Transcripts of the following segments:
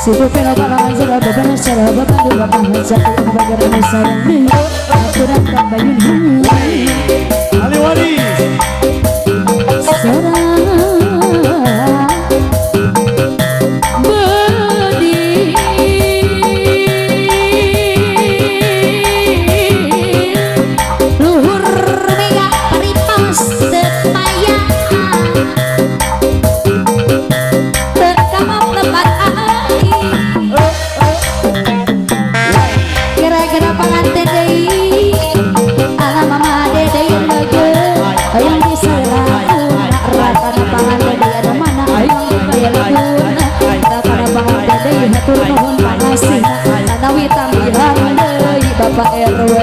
Situ pino kalangan jero beban secara beban di bapak jatuh yang bagaimana sayang aturan tambayun Ali Waris Bapak RW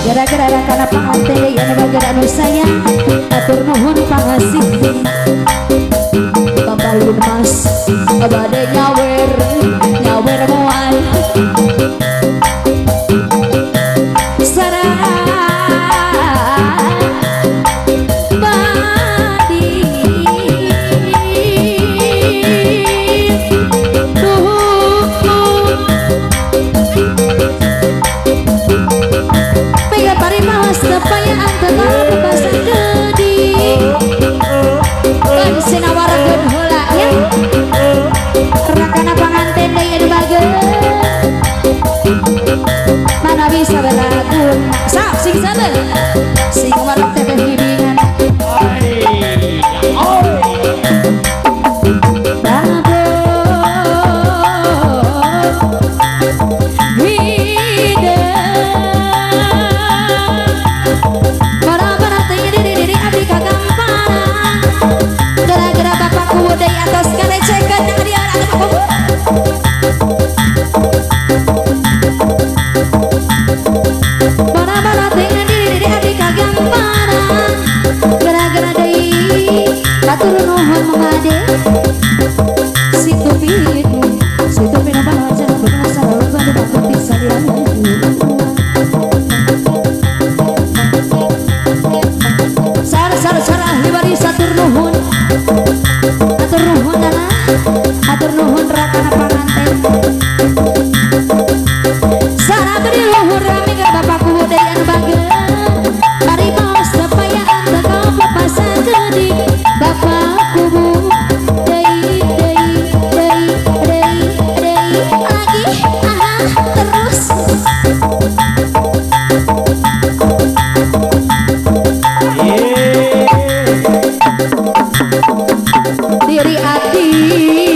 gara-gara karena panganten yang bagara anu sayang atur nuhun pangasih pambalun mas abade nyawer moal mana bisa berlagu sap sing sana sing warok teteh hidingan gara-gara bapakku udah atas kali cekan dengan dia anak kamu atur nuhun memade situ pino bahagia benar selalu pada bakti salian sar ahli waris atur nuhun nana atur nuhun rakana panganten sara beri luhur rami ke bapakku budaya bager mari maos kepayaan bakal papasan gede bapakku dei lagi terus diri hati